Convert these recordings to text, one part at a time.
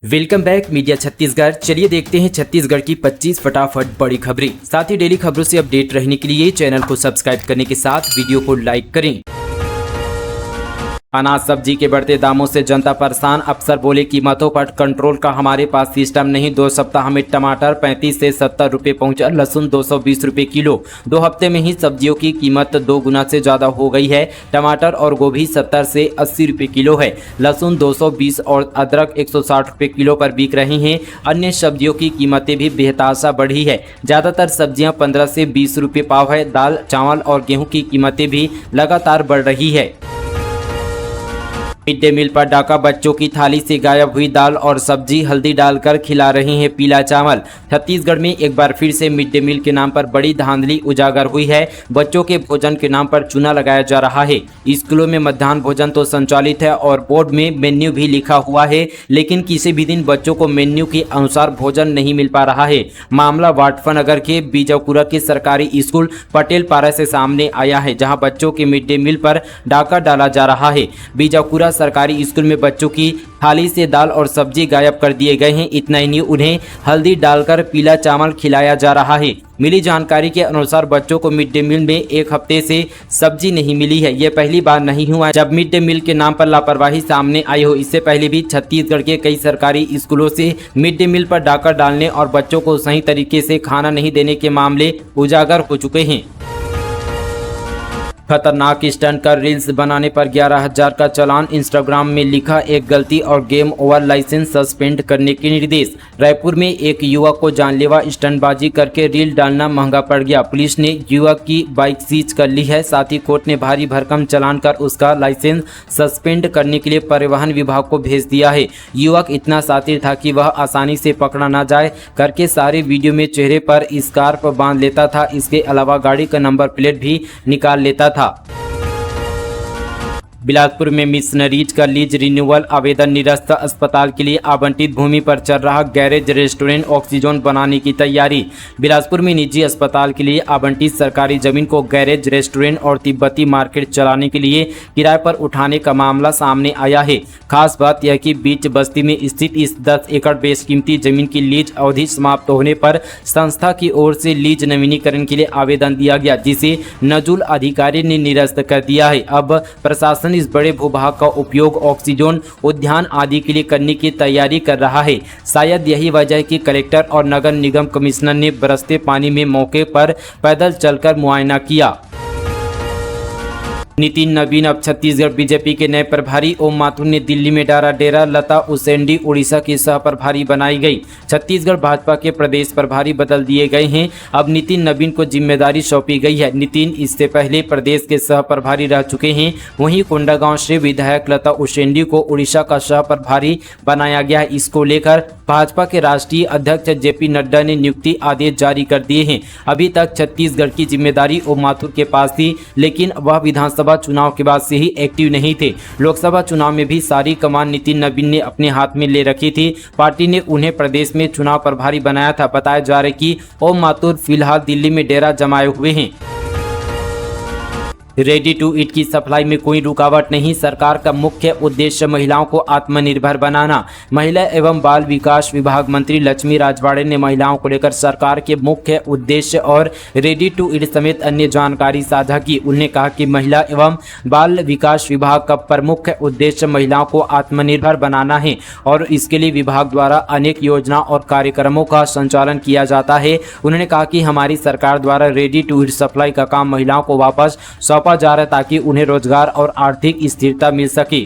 Welcome back media Chhattisgarh. चलिए देखते हैं छत्तीसगढ़ की 25 फटाफट बड़ी खबरें। साथ ही डेली खबरों से अपडेट रहने के लिए चैनल को सब्सक्राइब करने के साथ वीडियो को लाइक करें। अनाज सब्जी के बढ़ते दामों से जनता परेशान। अफसर बोले कीमतों पर कंट्रोल का हमारे पास सिस्टम नहीं। 2 सप्ताह में टमाटर 35 से 70 रुपये पहुंचा, लहसुन 220 रुपये किलो। 2 हफ्ते में ही सब्जियों की कीमत 2 गुना से ज़्यादा हो गई है। टमाटर और गोभी 70 से 80 रुपये किलो है, लहसुन 220 और अदरक 160 रुपये किलो पर बिक रहे हैं। अन्य सब्जियों की कीमतें भी बेहताशा बढ़ी है। ज़्यादातर सब्जियाँ 15 से 20 रुपये पाव है। दाल, चावल और गेहूँ की कीमतें भी लगातार बढ़ रही है। मिड डे मील पर डाका, बच्चों की थाली से गायब हुई दाल और सब्जी, हल्दी डालकर खिला रहे हैं पीला चावल। छत्तीसगढ़ में एक बार फिर से मिड डे मील के नाम पर बड़ी धांधली उजागर हुई है। बच्चों के भोजन के नाम पर चूना लगाया जा रहा है। स्कूलों में मध्याह्न भोजन तो संचालित है और बोर्ड में मेन्यू भी लिखा हुआ है, लेकिन किसी भी दिन बच्चों को मेन्यू के अनुसार भोजन नहीं मिल पा रहा है। मामला वाटफनगर के बीजापुरा के सरकारी स्कूल पटेल पारा से सामने आया है, जहां बच्चों के मिड डे मील पर डाका डाला जा रहा है। बीजापुरा सरकारी स्कूल में बच्चों की थाली से दाल और सब्जी गायब कर दिए गए हैं। इतना ही नहीं, उन्हें हल्दी डालकर पीला चावल खिलाया जा रहा है। मिली जानकारी के अनुसार बच्चों को मिड डे मील में 1 हफ्ते से सब्जी नहीं मिली है। यह पहली बार नहीं हुआ जब मिड डे मील के नाम पर लापरवाही सामने आई हो। इससे पहले भी छत्तीसगढ़ के कई सरकारी स्कूलों से मिड डे मील पर डाका डालने और बच्चों को सही तरीके से खाना नहीं देने के मामले उजागर हो चुके हैं। खतरनाक स्टंट कर रील्स बनाने पर 11,000 का चालान। इंस्टाग्राम में लिखा एक गलती और गेम ओवर, लाइसेंस सस्पेंड करने के निर्देश। रायपुर में एक युवक को जानलेवा स्टंटबाजी करके रील डालना महंगा पड़ गया। पुलिस ने युवक की बाइक सीज कर ली है। साथ ही कोर्ट ने भारी भरकम चालान कर उसका लाइसेंस सस्पेंड करने के लिए परिवहन विभाग को भेज दिया है। युवक इतना शातिर था कि वह आसानी से पकड़ा ना जाए करके सारे वीडियो में चेहरे पर स्कार्फ बांध लेता था। इसके अलावा गाड़ी का नंबर प्लेट भी निकाल लेता था। बिलासपुर में मिशनरीज का लीज रिन्यूअल आवेदन निरस्त। अस्पताल के लिए आवंटित भूमि पर चल रहा गैरेज रेस्टोरेंट ऑक्सीजन बनाने की तैयारी। बिलासपुर में निजी अस्पताल के लिए आवंटित सरकारी जमीन को गैरेज रेस्टोरेंट और तिब्बती मार्केट चलाने के लिए किराए पर उठाने का मामला सामने आया है। खास बात यह कि बीच बस्ती में स्थित इस 10 एकड़ बेशकीमती जमीन की लीज अवधि समाप्त होने पर संस्था की ओर से लीज नवीनीकरण के लिए आवेदन दिया गया, जिसे नजुल अधिकारी ने निरस्त कर दिया है। अब प्रशासन इस बड़े भूभाग का उपयोग ऑक्सीजन उद्यान आदि के लिए करने की तैयारी कर रहा है। शायद यही वजह है कि कलेक्टर और नगर निगम कमिश्नर ने बरसते पानी में मौके पर पैदल चलकर मुआयना किया। नितिन नवीन अब छत्तीसगढ़ बीजेपी के नए प्रभारी। ओम माथुर ने दिल्ली में डाला डेरा। लता उसेंडी उड़ीसा की सह प्रभारी बनाई गई। छत्तीसगढ़ भाजपा के प्रदेश प्रभारी बदल दिए गए हैं। अब नितिन नवीन को जिम्मेदारी सौंपी गई है। नितिन इससे पहले प्रदेश के सह प्रभारी रह चुके हैं। वहीं कोंडागांव से विधायक लता उसेंडी को उड़ीसा का सह प्रभारी बनाया गया है। इसको लेकर भाजपा के राष्ट्रीय अध्यक्ष जेपी नड्डा ने नियुक्ति आदेश जारी कर दिए हैं। अभी तक छत्तीसगढ़ की जिम्मेदारी ओम माथुर के पास थी, लेकिन वह विधानसभा चुनाव के बाद से ही एक्टिव नहीं थे। लोकसभा चुनाव में भी सारी कमान नितिन नवीन ने अपने हाथ में ले रखी थी। पार्टी ने उन्हें प्रदेश में चुनाव प्रभारी बनाया था। बताया जा रहा है कि ओम माथुर फिलहाल दिल्ली में डेरा जमाए हुए हैं। रेडी टू ईट की सप्लाई में कोई रुकावट नहीं। सरकार का मुख्य उद्देश्य महिलाओं को आत्मनिर्भर बनाना। महिला एवं बाल विकास विभाग मंत्री लक्ष्मी राजवाड़े ने महिलाओं को लेकर सरकार के मुख्य उद्देश्य और रेडी टू ईट समेत अन्य जानकारी साझा की। उन्होंने कहा कि महिला एवं बाल विकास विभाग का प्रमुख उद्देश्य महिलाओं को आत्मनिर्भर बनाना है और इसके लिए विभाग द्वारा अनेक योजना और कार्यक्रमों का संचालन किया जाता है। उन्होंने कहा कि हमारी सरकार द्वारा रेडी टू ईट सप्लाई का काम महिलाओं को वापस सौंपा जा रहा है ताकि उन्हें रोजगार और आर्थिक स्थिरता मिल सके।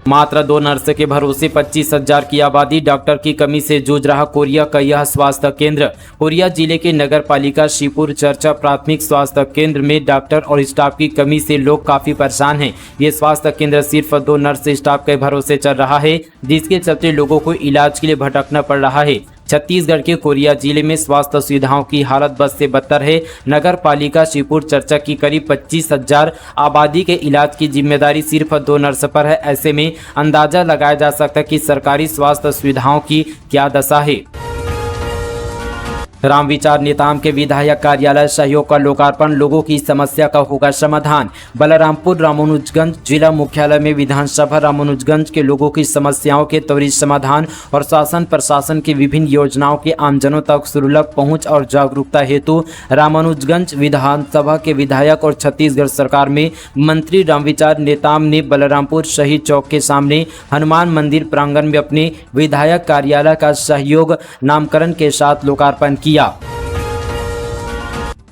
मात्र 2 नर्स के भरोसे 25,000 की आबादी। डॉक्टर की कमी से जूझ रहा कोरिया का यह स्वास्थ्य केंद्र। कोरिया जिले के नगर पालिका शिवपुर चर्चा प्राथमिक स्वास्थ्य केंद्र में डॉक्टर और स्टाफ की कमी से लोग काफी परेशान हैं। ये स्वास्थ्य केंद्र सिर्फ 2 नर्स स्टाफ के भरोसे चल रहा है, जिसके चलते लोगों को इलाज के लिए भटकना पड़ रहा है। छत्तीसगढ़ के कोरिया जिले में स्वास्थ्य सुविधाओं की हालत बद से बदतर है। नगर पालिका शिवपुर चर्चा की करीब 25,000 आबादी के इलाज की जिम्मेदारी सिर्फ 2 नर्स पर है। ऐसे में अंदाजा लगाया जा सकता है कि सरकारी स्वास्थ्य सुविधाओं की क्या दशा है। राम विचार नेताम के विधायक कार्यालय सहयोग का लोकार्पण, लोगों की समस्या का होगा समाधान। बलरामपुर रामानुजगंज जिला मुख्यालय में विधानसभा रामानुजगंज के लोगों की समस्याओं के त्वरित समाधान और शासन प्रशासन की विभिन्न योजनाओं के आमजनों तक सुलभ पहुंच और जागरूकता हेतु रामानुजगंज विधानसभा के विधायक और छत्तीसगढ़ सरकार में मंत्री रामविचार नेताम ने बलरामपुर शहीद चौक के सामने हनुमान मंदिर प्रांगण में अपने विधायक कार्यालय का सहयोग नामकरण के साथ लोकार्पण किया।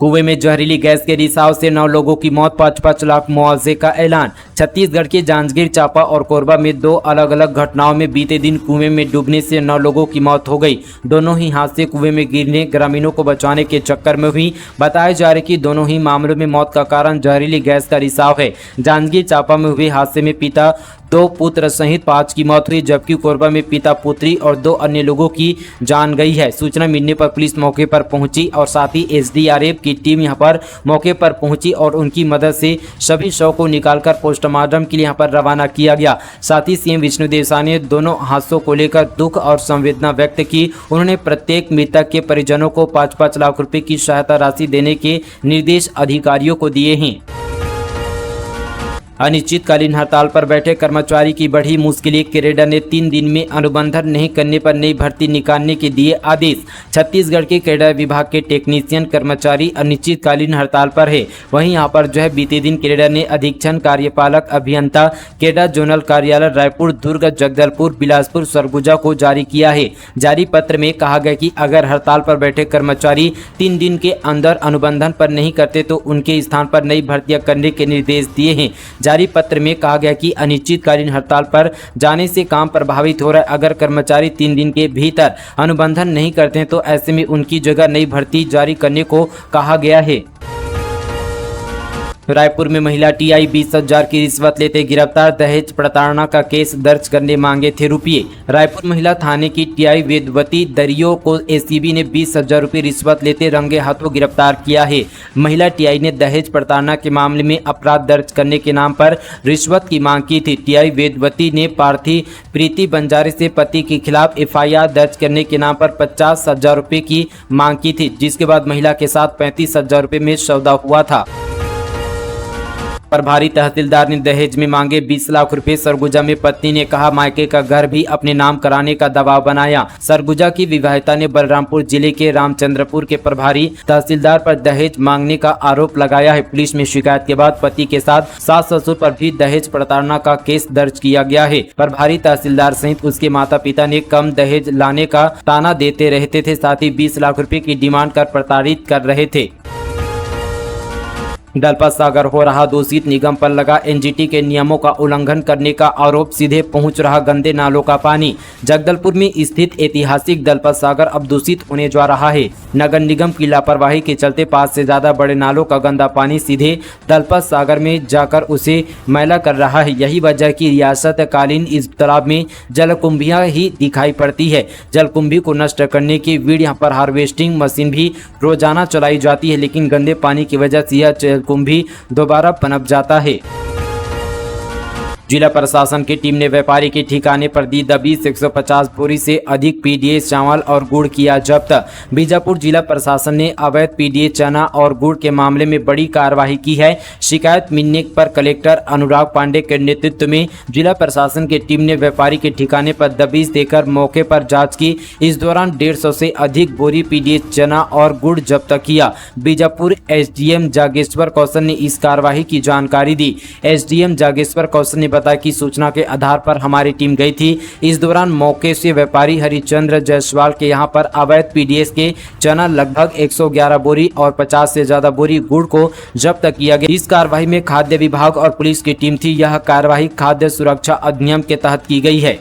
कुएं में जहरीली गैस के रिसाव से 9 लोगों की मौत, 5-5 लाख मुआवजे का ऐलान। छत्तीसगढ़ के जांजगीर चांपा और कोरबा में 2 अलग अलग घटनाओं में बीते दिन कुएं में डूबने से 9 लोगों की मौत हो गई। दोनों ही हादसे कुएं में गिरने ग्रामीणों को बचाने के चक्कर में हुई। बताया जा रहा है कि दोनों ही मामलों में मौत का कारण जहरीली गैस का रिसाव है। जांजगीर चांपा में हुए हादसे में पिता 2 पुत्र सहित 5 की मौत हुई, जबकि कोरबा में पिता पुत्री और 2 अन्य लोगों की जान गई है। सूचना मिलने पर पुलिस मौके पर पहुंची और साथ ही एसडीआरएफ की टीम यहां पर मौके पर पहुंची और उनकी मदद से सभी शव को निकालकर पोस्टमार्टम के लिए यहां पर रवाना किया गया। साथ ही सीएम विष्णुदेव साय ने दोनों हादसों को लेकर दुख और संवेदना व्यक्त की। उन्होंने प्रत्येक मृतक के परिजनों को 5-5 लाख रुपए की सहायता राशि देने के निर्देश अधिकारियों को दिए हैं। अनिश्चितकालीन हड़ताल पर बैठे कर्मचारी की बढ़ी मुश्किलें, कैडर ने 3 दिन में अनुबंधन नहीं करने पर नई भर्ती निकालने के दिए आदेश। छत्तीसगढ़ के कैडर विभाग के टेक्नीशियन कर्मचारी अनिश्चितकालीन हड़ताल पर है। वहीं यहां पर बीते दिन कैडर ने अधीक्षण कार्यपालक अभियंता कैडर जोनल कार्यालय रायपुर, दुर्ग, जगदलपुर, बिलासपुर, सरगुजा को जारी किया है। जारी पत्र में कहा गया कि अगर हड़ताल पर बैठे कर्मचारी 3 दिन के अंदर अनुबंधन पर नहीं करते तो उनके स्थान पर नई भर्तियां करने के निर्देश दिए हैं। जारी पत्र में कहा गया कि अनिश्चितकालीन हड़ताल पर जाने से काम प्रभावित हो रहा है। अगर कर्मचारी 3 दिन के भीतर अनुबंधन नहीं करते हैं तो ऐसे में उनकी जगह नई भर्ती जारी करने को कहा गया है। रायपुर में महिला टीआई 20,000 की रिश्वत लेते गिरफ्तार, दहेज प्रताड़ना का केस दर्ज करने मांगे थे रुपये। रायपुर महिला थाने की टीआई वेदवती दरियो को एसीबी ने 20,000 रुपये रिश्वत लेते रंगे हाथों गिरफ्तार किया है। महिला टीआई ने दहेज प्रताड़ना के मामले में अपराध दर्ज करने के नाम पर रिश्वत की मांग की थी। टीआई वेदवती ने प्रार्थी प्रीति बंजारे से पति के खिलाफ एफआईआर दर्ज करने के नाम पर 50,000 रुपये की मांग की थी, जिसके बाद महिला के साथ 35,000 रुपये में सौदा हुआ था। प्रभारी तहसीलदार ने दहेज में मांगे 20 लाख रुपए। सरगुजा में पत्नी ने कहा मायके का घर भी अपने नाम कराने का दबाव बनाया। सरगुजा की विवाहिता ने बलरामपुर जिले के रामचंद्रपुर के प्रभारी तहसीलदार पर दहेज मांगने का आरोप लगाया है। पुलिस में शिकायत के बाद पति के साथ सास ससुर पर भी दहेज प्रताड़ना का केस दर्ज किया गया है। प्रभारी तहसीलदार सहित उसके माता पिता ने कम दहेज लाने का ताना देते रहते थे, साथ ही 20 लाख रुपए की डिमांड कर प्रताड़ित कर रहे थे। दलपत सागर हो रहा दूषित, निगम पर लगा एनजीटी के नियमों का उल्लंघन करने का आरोप, सीधे पहुंच रहा गंदे नालों का पानी। जगदलपुर में स्थित ऐतिहासिक दलपत सागर अब दूषित होने जा रहा है। नगर निगम की लापरवाही के चलते 5 से ज्यादा बड़े नालों का गंदा पानी सीधे दलपत सागर में जाकर उसे मैला कर रहा है। यही वजह की रियासत कालीन इस तालाब में जलकुंभियां ही दिखाई पड़ती है। जलकुंभी को नष्ट करने के लिए यहाँ पर हार्वेस्टिंग मशीन भी रोजाना चलाई जाती है, लेकिन गंदे पानी की वजह से यह कुंभी दोबारा पनप जाता है। जिला प्रशासन की टीम ने व्यापारी के ठिकाने पर दी दबीश, 150 बोरी से अधिक पीडीएस चावल और गुड़ किया जब्त। बीजापुर जिला प्रशासन ने अवैध पीडीएस चना और गुड़ के मामले में बड़ी कार्रवाई की है। शिकायत मिलने पर कलेक्टर अनुराग पांडे के नेतृत्व में जिला प्रशासन की टीम ने व्यापारी के ठिकाने पर दबीश देकर मौके पर जाँच की। इस दौरान 150 से अधिक बोरी पीडीएस चना और गुड़ जब्त किया। बीजापुर एसडीएम जागेश्वर कौशल ने इस कार्रवाई की जानकारी दी। एसडीएम जागेश्वर कौशल ने बताया कि सूचना के आधार पर हमारी टीम गई थी। इस दौरान मौके से व्यापारी हरिचंद्र जायसवाल के यहां पर अवैध पीडीएस के चना लगभग 111 बोरी और 50 से ज्यादा बोरी गुड़ को जब्त किया गया। इस कार्रवाई में खाद्य विभाग और पुलिस की टीम थी। यह कार्रवाई खाद्य सुरक्षा अधिनियम के तहत की गई है।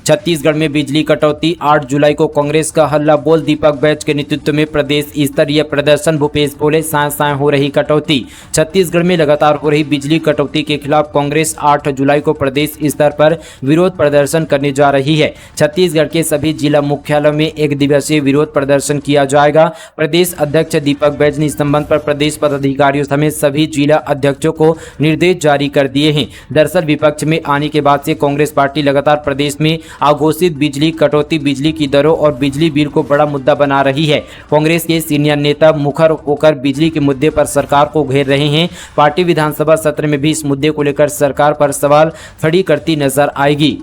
छत्तीसगढ़ में बिजली कटौती, 8 जुलाई को कांग्रेस का हल्ला बोल, दीपक बैज के नेतृत्व में प्रदेश स्तरीय प्रदर्शन, भूपेश बोले साए साए हो रही कटौती। छत्तीसगढ़ में लगातार हो रही बिजली कटौती के खिलाफ कांग्रेस 8 जुलाई को प्रदेश स्तर पर विरोध प्रदर्शन करने जा रही है। छत्तीसगढ़ के सभी जिला मुख्यालयों में 1 दिवसीय विरोध प्रदर्शन किया जाएगा। प्रदेश अध्यक्ष दीपक बैज ने इस संबंध पर प्रदेश पदाधिकारियों समेत सभी जिला अध्यक्षों को निर्देश जारी कर दिए हैं। दरअसल विपक्ष में आने के बाद से कांग्रेस पार्टी लगातार प्रदेश में अघोषित बिजली कटौती, बिजली की दरों और बिजली बिल को बड़ा मुद्दा बना रही है। कांग्रेस के सीनियर नेता मुखर होकर बिजली के मुद्दे पर सरकार को घेर रहे हैं। पार्टी विधानसभा सत्र में भी इस मुद्दे को लेकर सरकार पर सवाल खड़ी करती नजर आएगी।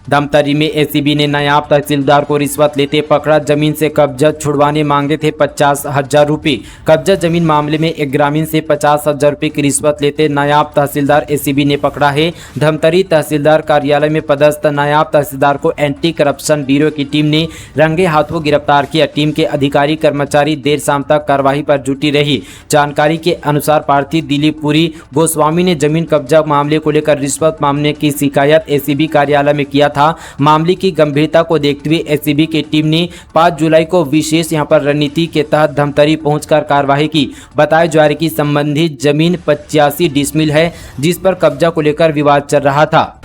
धमतरी में एसीबी ने नायब तहसीलदार को रिश्वत लेते पकड़ा। जमीन से कब्जा छुड़वाने मांगे थे 50,000 रुपये। कब्जा जमीन मामले में एक ग्रामीण से 50,000 रुपये की रिश्वत लेते नायब तहसीलदार एसीबी ने पकड़ा है। धमतरी तहसीलदार कार्यालय में पदस्थ नायब तहसीलदार को एंटी करप्शन ब्यूरो की टीम ने रंगे हाथों गिरफ्तार किया। टीम के अधिकारी कर्मचारी देर शाम तक कार्रवाई पर जुटी रही। जानकारी के अनुसार प्रार्थी दिलीपुरी गोस्वामी ने जमीन कब्जा मामले को लेकर रिश्वत मांगने की शिकायत एसीबी कार्यालय में किया था। मामले की गंभीरता को देखते हुए एसीबी की टीम ने 5 जुलाई को विशेष यहां पर रणनीति के तहत धमतरी पहुंचकर कार्रवाई की। बताया जा रहा है कि संबंधित जमीन 85 डिसमिल है, जिस पर कब्जा को लेकर विवाद चल रहा था।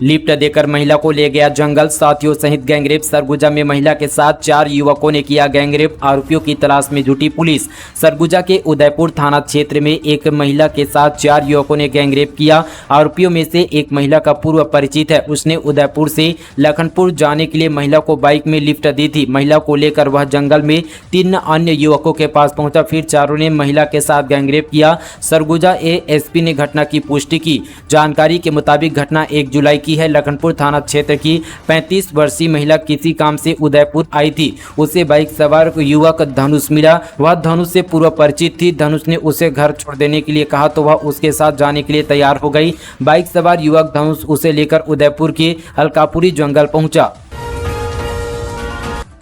लिफ्ट देकर महिला को ले गया जंगल, साथियों सहित गैंगरेप। सरगुजा में महिला के साथ 4 युवकों ने किया गैंगरेप। आरोपियों की तलाश में जुटी पुलिस। सरगुजा के उदयपुर थाना क्षेत्र में एक महिला के साथ 4 युवकों ने गैंगरेप किया। आरोपियों में से एक महिला का पूर्व परिचित है। उसने उदयपुर से लखनपुर जाने के लिए महिला को बाइक में लिफ्ट दी थी। महिला को लेकर वह जंगल में 3 अन्य युवकों के पास पहुंचा, फिर चारों ने महिला के साथ गैंगरेप किया। सरगुजा एएसपी ने घटना की पुष्टि की। जानकारी के मुताबिक घटना 1 जुलाई की है। लखनपुर थाना क्षेत्र की 35 वर्षीय महिला किसी काम से उदयपुर आई थी। उसे बाइक सवार युवक धनुष मिला। वह धनुष से पूर्व परिचित थी। धनुष ने उसे घर छोड़ देने के लिए कहा तो वह उसके साथ जाने के लिए तैयार हो गई। बाइक सवार युवक धनुष उसे लेकर उदयपुर के अलकापुरी जंगल पहुंचा।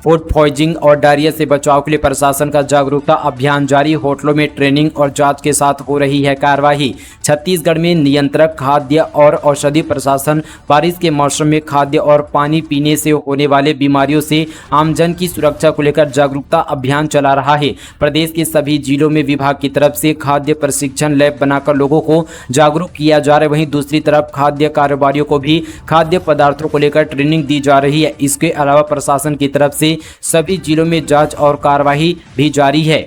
फूड पॉइजनिंग और डायरिया से बचाव के लिए प्रशासन का जागरूकता अभियान जारी। होटलों में ट्रेनिंग और जांच के साथ हो रही है कार्रवाई। छत्तीसगढ़ में नियंत्रक खाद्य और औषधि प्रशासन बारिश के मौसम में खाद्य और पानी पीने से होने वाले बीमारियों से आमजन की सुरक्षा को लेकर जागरूकता अभियान चला रहा है। प्रदेश के सभी जिलों में विभाग की तरफ से खाद्य प्रशिक्षण लैब बनाकर लोगों को जागरूक किया जा रहा है। वहीं दूसरी तरफ खाद्य कारोबारियों को भी खाद्य पदार्थों को लेकर ट्रेनिंग दी जा रही है। इसके अलावा प्रशासन की तरफ से सभी जिलों में जांच और कार्रवाई भी जारी है।